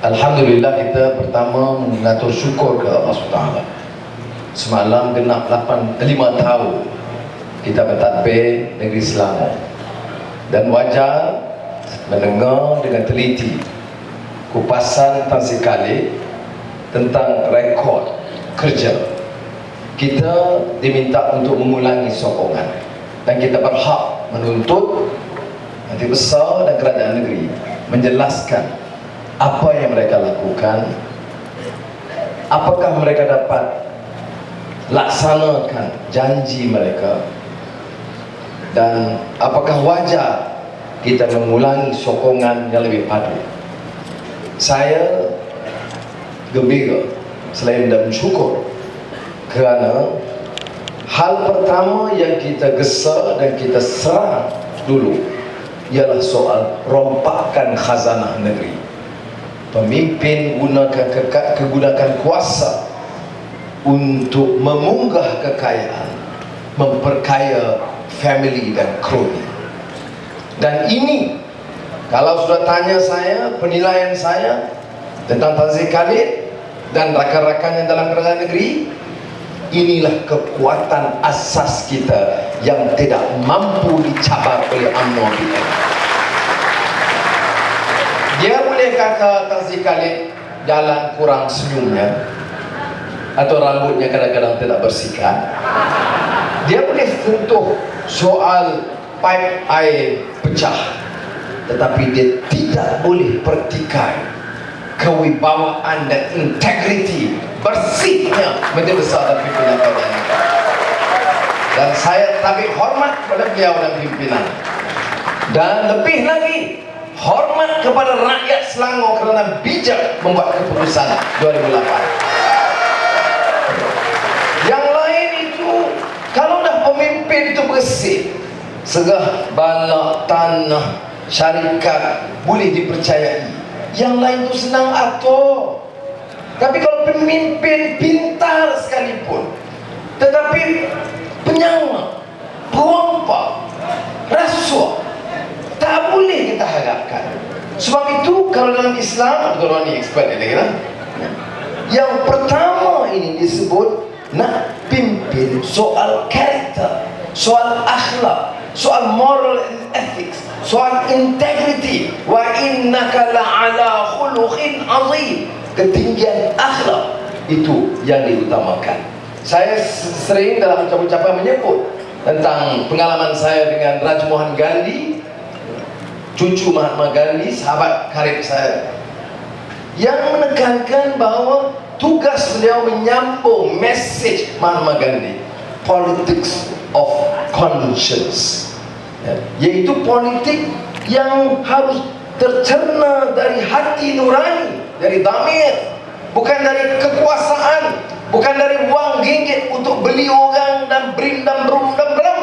Alhamdulillah, kita pertama mengatur syukur ke Allah SWT. Semalam genap 5 tahun kita bertadbir negeri Selangor, dan wajar mendengar dengan teliti kupasan Tan Sri Khalid tentang rekod kerja. Kita diminta untuk mengulangi sokongan, dan kita berhak menuntut Nanti Besar dan Kerajaan Negeri menjelaskan apa yang mereka lakukan, apakah mereka dapat laksanakan janji mereka, dan apakah wajar kita mengulangi sokongan yang lebih padu. Saya gembira selain dan bersyukur kerana hal pertama yang kita gesa dan kita serang dulu ialah soal rompakan khazanah negeri. Pemimpin gunakan kuasa untuk memunggah kekayaan, memperkaya family dan kroni. Dan ini, kalau sudah tanya saya, penilaian saya tentang Tan Sri Khalid dan rakan-rakannya dalam kerajaan negeri, inilah kekuatan asas kita yang tidak mampu dicabar oleh UMNO. Dia boleh kata Tan Sri Khalid jalan kurang senyumnya, atau rambutnya kadang-kadang tidak bersikat. Dia boleh sentuh soal pipe air pecah, tetapi dia tidak boleh pertikai kewibawaan dan integriti bersihnya Menteri Besar dan pimpinan kerajaan. Dan saya tabik hormat kepada beliau dan pimpinan, dan lebih lagi hormat kepada rakyat Selangor kerana bijak membuat keputusan 2008. Yang lain itu, kalau dah pemimpin itu bersih, segah balak, tanah, syarikat boleh dipercayai, yang lain itu senang atur. Tapi kalau pemimpin pintar sekalipun tetapi penyama, perompak, rasuah, tak boleh kita harapkan. Sebab itu kalau dalam Islam, kalau ni expert ni kan, yang pertama ini disebut nak pimpin soal karakter, soal akhlak, soal moral and ethics, soal integrity. Wa innaka la'ala khuluqin azim. Ketinggian akhlak itu yang diutamakan. Saya sering dalam ucapan-ucapan menyebut tentang pengalaman saya dengan Raj Mohan Gandhi, cucu Mahatma Gandhi, sahabat karib saya, yang menekankan bahawa tugas beliau menyambung message Mahatma Gandhi, politics of conscience, iaitu politik yang harus tercerna dari hati nurani, dari dhamir, bukan dari kekuasaan, bukan dari wang ringgit untuk beli orang dan brim dan brum dan bram,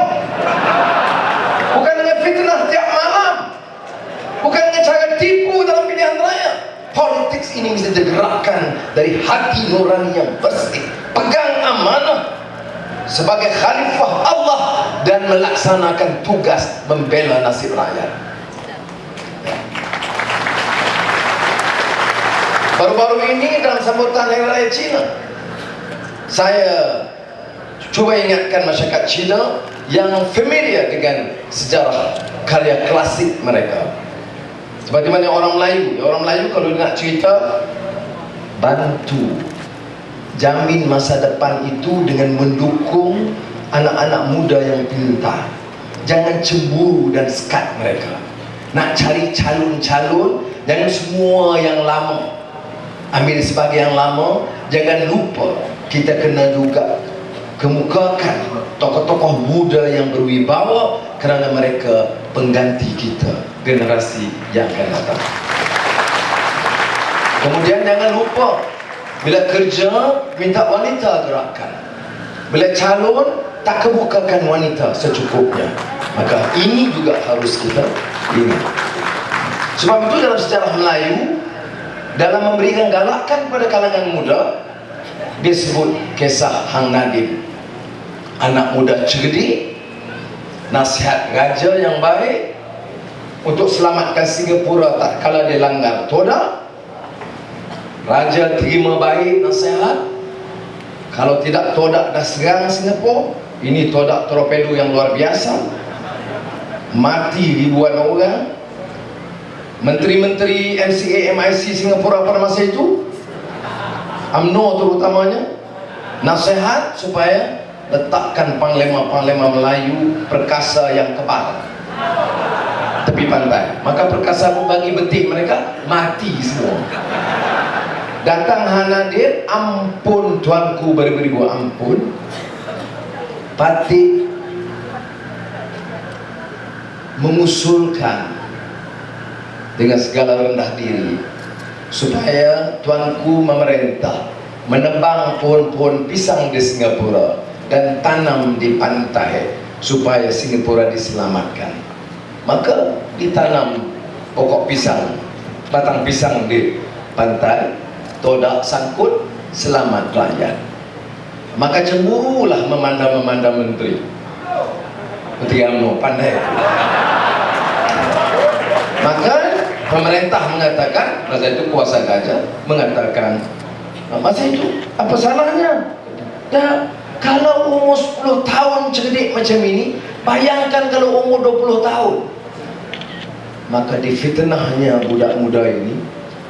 bukan dengan fitnah tiap malam, bukan dengan cara tipu dalam pilihan raya. Politik ini mesti digerakkan dari hati nurani yang bersih, pegang amanah sebagai khalifah Allah dan melaksanakan tugas membela nasib rakyat. Baru-baru ini dalam sambutan Hari Raya Cina, saya cuba ingatkan masyarakat Cina yang familiar dengan sejarah karya klasik mereka. Seperti mana orang Melayu kalau nak cerita, bantu jamin masa depan itu dengan mendukung anak-anak muda yang pintar. Jangan cemburu dan sekat mereka. Nak cari calon-calon, jangan semua yang lama, ambil sebagai yang lama. Jangan lupa kita kena juga kemukakan tokoh-tokoh muda yang berwibawa, kerana mereka pengganti kita, generasi yang akan datang. Kemudian jangan lupa, bila kerja minta wanita gerakkan, bila calon tak kemukakan wanita secukupnya. Maka ini juga harus kita ingat. Sebab itu dalam sejarah Melayu, dalam memberikan galakan pada kalangan muda, disebut kisah Hang Nadim, anak muda cerdik, nasihat raja yang baik untuk selamatkan Singapura tak kala dia langgar toda. Raja terima baik nasihat. Kalau tidak, Todak dah serang Singapura. Ini Todak torpedo yang luar biasa, mati ribuan orang. Menteri-menteri MCA MIC Singapura pada masa itu, UMNO terutamanya, nasihat supaya letakkan panglima-panglima Melayu perkasa yang kebal tepi pantai. Maka perkasa bagi betik mereka mati semua. Datang Hanadir, ampun tuanku beribu-ribu ampun, Patih mengusulkan dengan segala rendah diri supaya tuanku memerintah menebang pohon-pohon pisang di Singapura dan tanam di pantai supaya Singapura diselamatkan. Maka ditanam pokok pisang, batang pisang di pantai. Todak sangkut, selamat rakyat. Maka cemburulah memandang-memandang menteri. Menteri UMNO pandai. Maka pemerintah mengatakan, masa itu kuasa gajah mengatakan, masa itu apa salahnya? Ya, kalau umur 10 tahun cerdik macam ini, bayangkan kalau umur 20 tahun. Maka difitnahnya budak muda ini,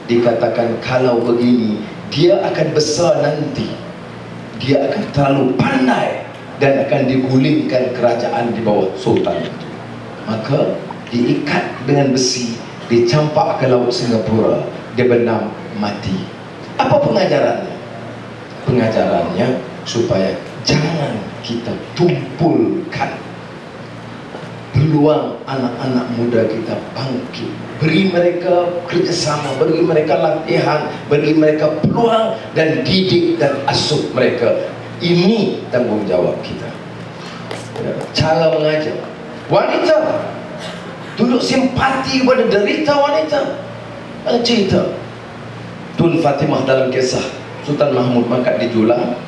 dikatakan kalau begini dia akan besar nanti, dia akan terlalu pandai dan akan digulingkan kerajaan di bawah sultan itu. Maka diikat dengan besi, dicampak ke laut Singapura, dia benam mati. Apa pengajarannya? Pengajarannya supaya jangan kita tumpulkan peluang anak-anak muda kita bangkit. Beri mereka kerjasama, beri mereka latihan, beri mereka peluang dan didik dan asuh mereka. Ini tanggungjawab kita. Cara mengajar wanita, duduk simpati kepada derita wanita. Cerita Tun Fatimah dalam kisah Sultan Mahmud mangkat di Julang,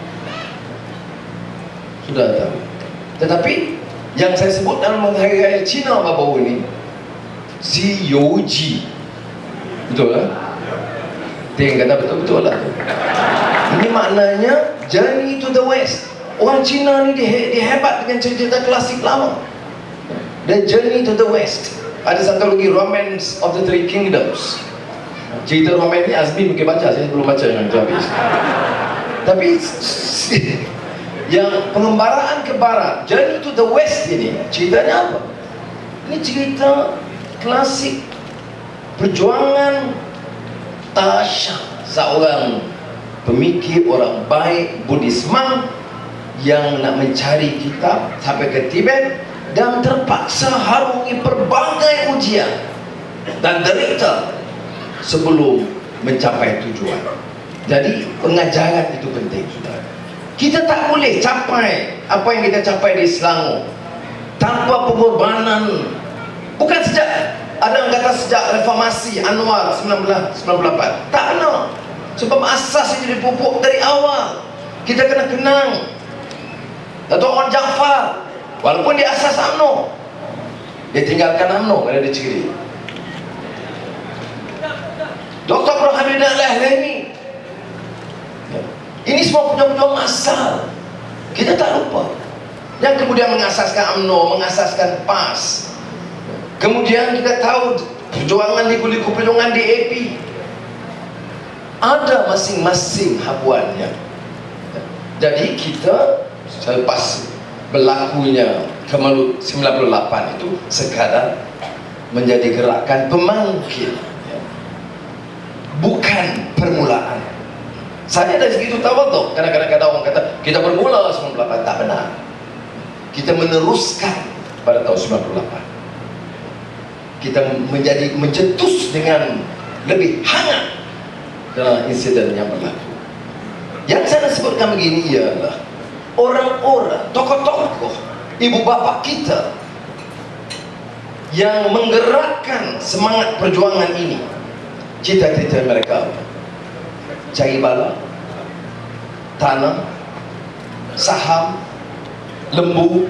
sudah tahu. Tetapi yang saya sebut dalam hari raya Cina baru ini, si Yoji, betul lah? Dia kata betul-betul lah. Ini maknanya Journey to the West. Orang Cina ni dia hebat dengan cerita klasik lama. The Journey to the West. Ada satu lagi, Romance of the Three Kingdoms. Cerita roman ni Azmi mungkin baca, saya belum baca yang itu habis. Tapi yang pengembaraan ke barat, Journey to the West ini ceritanya apa? Ini cerita klasik perjuangan Tasha, seorang pemikir, orang baik Buddhisme yang nak mencari kitab sampai ke Tibet dan terpaksa harungi berbagai ujian dan derita sebelum mencapai tujuan. Jadi pengajaran itu penting, saudara. Kita tak boleh capai apa yang kita capai di Selangor tanpa pengorbanan. Bukan sejak, ada yang kata sejak reformasi Anwar 1998. Tak benar. Sebab asas itu dipupuk dari awal. Kita kena kenang Dato' Omar Jaafar, walaupun dia asas UMNO, dia tinggalkan UMNO kerana dia ciri. Dr. Hamid Al-Ahlami, ini semua pejuang-pejuang asal. Kita tak lupa. Yang kemudian mengasaskan UMNO, mengasaskan PAS. Kemudian kita tahu perjuangan liku-liku perjuangan DAP. Ada masing-masing habuannya. Jadi kita selepas berlakunya Kemelut 98 itu sekadar menjadi gerakan pemangkit, bukan permulaan. Saya dari segitu tawaduk. Kadang-kadang orang kata kita bermula 98, tak benar. Kita meneruskan pada tahun 98. Kita menjadi mencetus dengan lebih hangat dalam insiden yang berlaku. Yang saya sebutkan begini ialah orang-orang, tokoh-tokoh, ibu bapa kita yang menggerakkan semangat perjuangan ini. Cita-cita mereka apa? Cari bala, tanah, saham, lembu.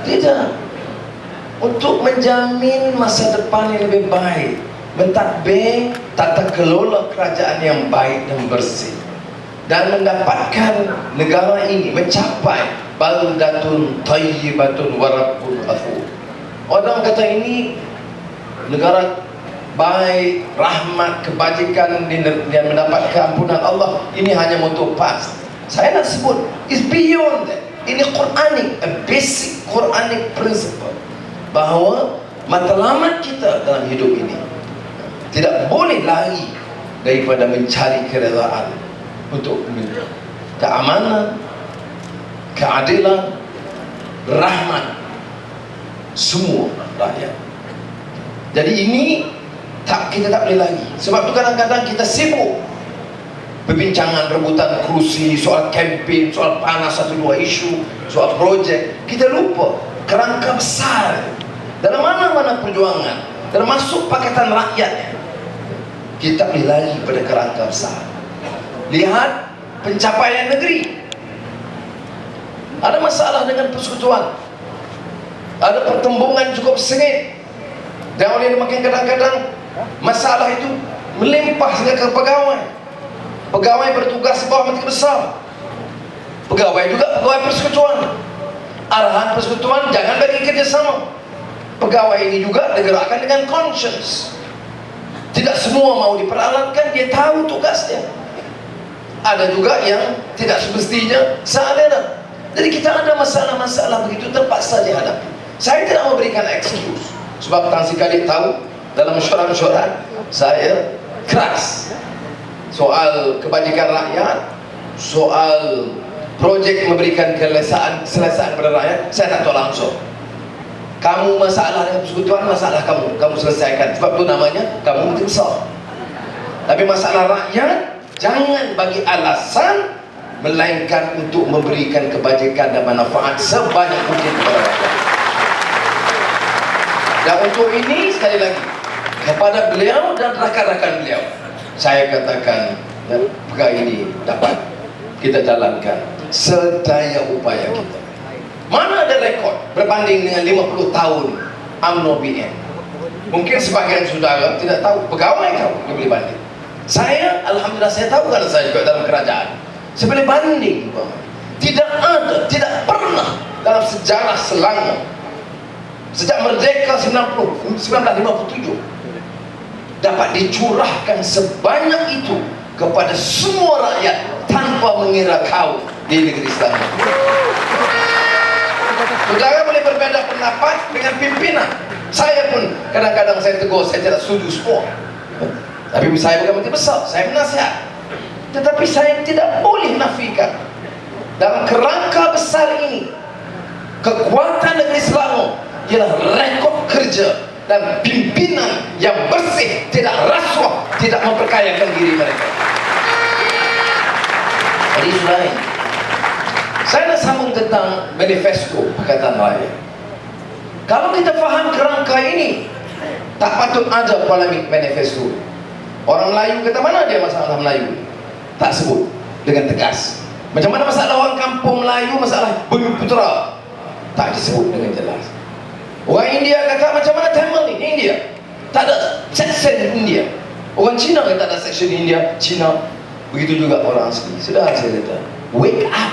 Tidak. Untuk menjamin masa depan yang lebih baik mentadbir tata kelola kerajaan yang baik dan bersih, dan mendapatkan negara ini mencapai baldatun thayyibatun wa rabbun ghafur. Orang kata ini negara baik, rahmat, kebajikan dan mendapat keampunan Allah, ini hanya moto pas. Saya nak sebut is beyond that. Ini Quranic, a basic Quranic principle, bahawa matlamat kita dalam hidup ini tidak boleh lari daripada mencari keredaan untuk keamanan, keadilan, rahmat semua rakyat. Jadi ini kita tak boleh lagi. Sebab tu kadang-kadang kita sibuk perbincangan, rebutan kerusi, soal kempen, soal panas satu dua isu, soal projek. Kita lupa kerangka besar dalam mana-mana perjuangan, termasuk Pakatan Rakyat. Kita boleh lari pada kerangka besar. Lihat pencapaian negeri. Ada masalah dengan persekutuan, ada pertembungan cukup sengit, dan oleh makin kadang-kadang masalah itu melimpah hingga ke pegawai. Pegawai bertugas di bawah menteri besar, pegawai juga pegawai persekutuan. Arahan persekutuan jangan bagi kerjasama. Pegawai ini juga digerakkan dengan conscience. Tidak semua mau diperalatkan, dia tahu tugasnya. Ada juga yang tidak semestinya seadanya. Jadi kita ada masalah-masalah begitu terpaksa dihadapi. Saya tidak memberikan excuse, sebab Tan Sri Khalid tahu dalam mesyuarat-mesyuarat saya keras soal kebajikan rakyat, soal projek memberikan keselesaan pada rakyat. Saya tak tahu langsung. Kamu masalah dengan persekutuan, masalah kamu selesaikan, sebab itu namanya kamu menteri besar. Tapi masalah rakyat jangan bagi alasan, melainkan untuk memberikan kebajikan dan manfaat sebanyak mungkin kepada rakyat. Dan untuk ini sekali lagi kepada beliau dan rakan-rakan beliau, saya katakan perkara ini dapat kita jalankan sedaya upaya kita. Mana ada rekod berbanding dengan 50 tahun UMNO BN? Mungkin sebagian saudara tidak tahu, pegawai tahu, dia boleh banding. Saya, alhamdulillah saya tahu, karena saya juga dalam kerajaan. Saya boleh banding. Tidak ada, tidak pernah dalam sejarah Selangor sejak merdeka 1957 dapat dicurahkan sebanyak itu kepada semua rakyat tanpa mengira kaum di negeri Selangor. Saudara boleh berbeza pendapat dengan pimpinan. Saya pun kadang-kadang saya tegur, saya tidak setuju semua. Tapi saya bukan menteri besar, saya menasihat. Tetapi saya tidak boleh nafikan dalam kerangka besar ini, kekuatan negeri Selangor ialah rekod kerja dan pimpinan yang bersih, tidak rasuah, tidak memperkayakan diri mereka. Jadi selain saya nak sambung tentang manifesto Pakatan Rakyat. Kalau kita faham kerangka ini, tak patut ada polemik manifesto. Orang Melayu kata, mana dia masalah Melayu? Tak sebut dengan tegas. Macam mana masalah orang kampung Melayu, masalah Bumi Putra, tak disebut dengan jelas. Orang India kata macam mana Tamil ni, India tak ada section India. Orang Cina kata tak ada section India, Cina. Begitu juga orang asli. Sudah saya kata, wake up.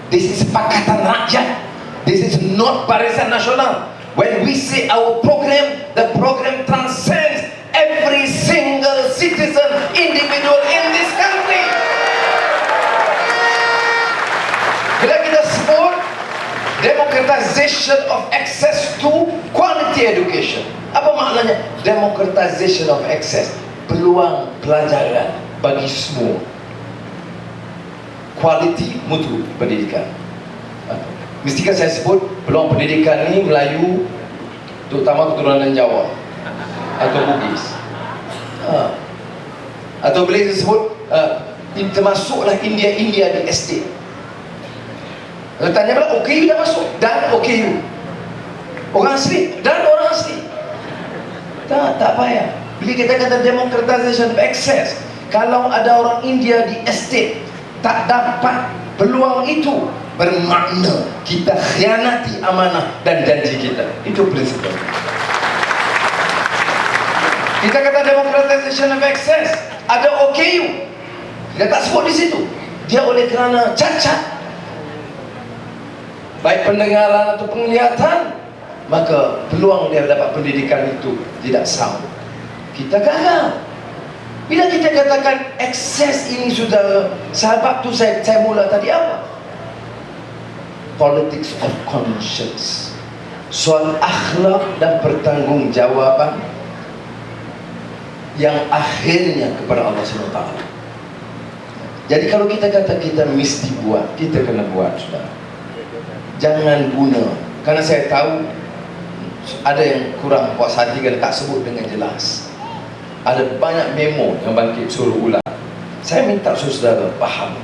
This is Pakatan Rakyat. This is not Barisan Nasional. When we say our program, the program transcends every single citizen, individual in this country. Bila kita sebut democratization of access to quality education, apa maknanya democratization of access? Peluang pelajaran bagi semua, quality mutu pendidikan. Mestikan saya sebut peluang pendidikan ni Melayu, terutama keturunan Jawa atau Bugis, atau boleh disebut termasuklah India di estate. Kalau tanya pula OKU dah masuk, dan OKU orang asli dan orang asli. Tak payah. Bila kita kata democratization of access, kalau ada orang India di estate tak dapat peluang itu, bermakna kita khianati amanah dan janji kita. Itu prinsip. Kita kata democratization of access, ada OKU. Kita tak sebut di situ. Dia oleh kerana cacat, baik pendengaran atau penglihatan, maka peluang dia dapat pendidikan itu tidak sama. Kita gagal. Bila kita katakan akses ini sudah, sahabat tu saya mula tadi apa? Politics of conscience, soal akhlak dan pertanggungjawaban yang akhirnya kepada Allah SWT. Jadi kalau kita kata kita mesti buat, kita kena buat, saudara. Jangan guna, karena saya tahu ada yang kurang puas hati kerana tak sebut dengan jelas. Ada banyak memo yang bangkit suruh ulang. Saya minta saudara faham,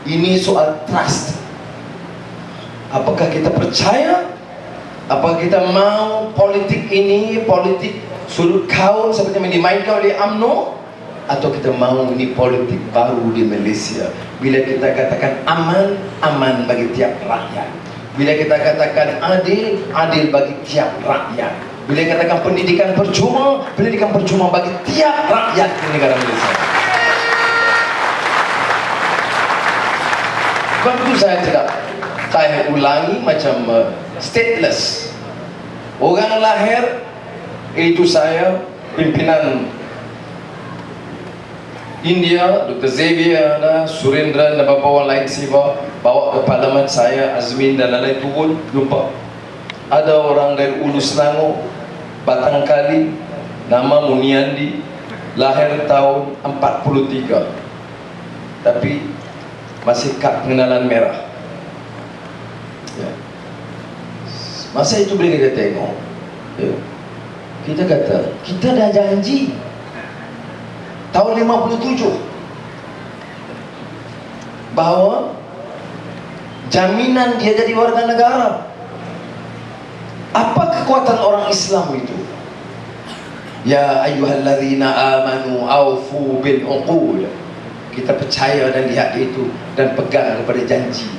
ini soal trust. Apakah kita percaya? Apakah kita mau politik ini politik sudut kaum seperti yang dimainkan oleh UMNO, atau kita mau ini politik baru di Malaysia? Bila kita katakan aman, aman bagi tiap rakyat. Bila kita katakan adil, adil bagi tiap rakyat. Bila kita katakan pendidikan percuma bagi tiap rakyat di negara Malaysia. Sebab itu saya ulangi macam stateless. Orang lahir, itu saya, pimpinan India, Dr. Xavier, Surendra dan beberapa orang lain siapa bawa ke parlimen saya, Azmin dan lain-lain turun, jumpa. Ada orang dari Ulu Selangor, Batang Kali, nama Muniandi, lahir tahun 43, tapi masih kad pengenalan merah. Ya. Masa itu boleh kita tengok, ya. Kita kata, kita dah janji tahun 57 bahawa jaminan dia jadi warga negara. Apa kekuatan orang Islam itu? Ya ayyuhalladzina amanu awfu bil uqud. Kita percaya dan lihat itu dan pegang kepada janji.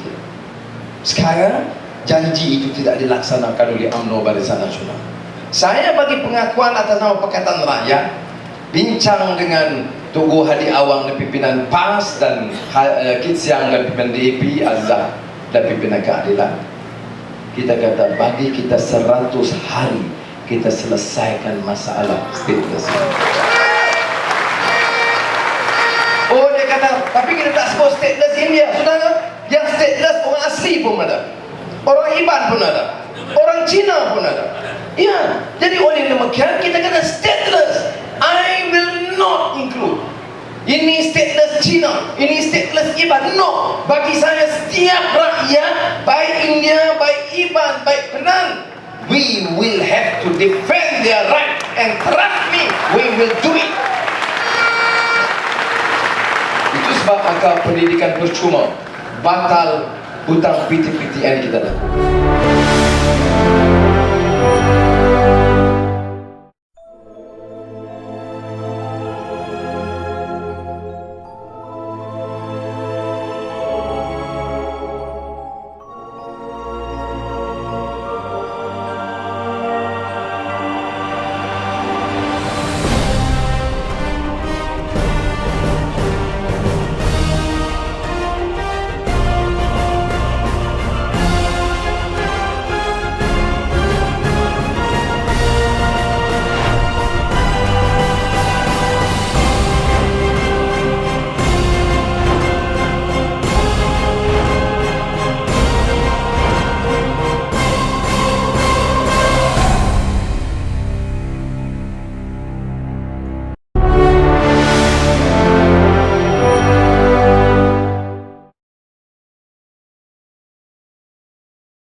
Sekarang janji itu tidak dilaksanakan oleh UMNO Barisan Nasional. Saya bagi pengakuan atas nama Pakatan Rakyat, bincang dengan Tugu Hadi Awang dan pimpinan PAS dan Kit Siang dan pimpinan DAP, Azhar dan pimpinan Keadilan. Kita kata bagi kita 100 hari kita selesaikan masalah stateless. Oh, dia kata, tapi kita tak sebut stateless India, saudara. Yang stateless orang asli pun ada, orang Iban pun ada, orang Cina pun ada. Ya, jadi oleh demikian kita kata stateless. I will not include ini stateless Cina, ini stateless Iban. No, bagi saya setiap rakyat, baik India, baik Iban, baik Penang, we will have to defend their right, and trust me, we will do it. Itu sebab maka pendidikan percuma, batal hutang PT-PT yang kita lakukan.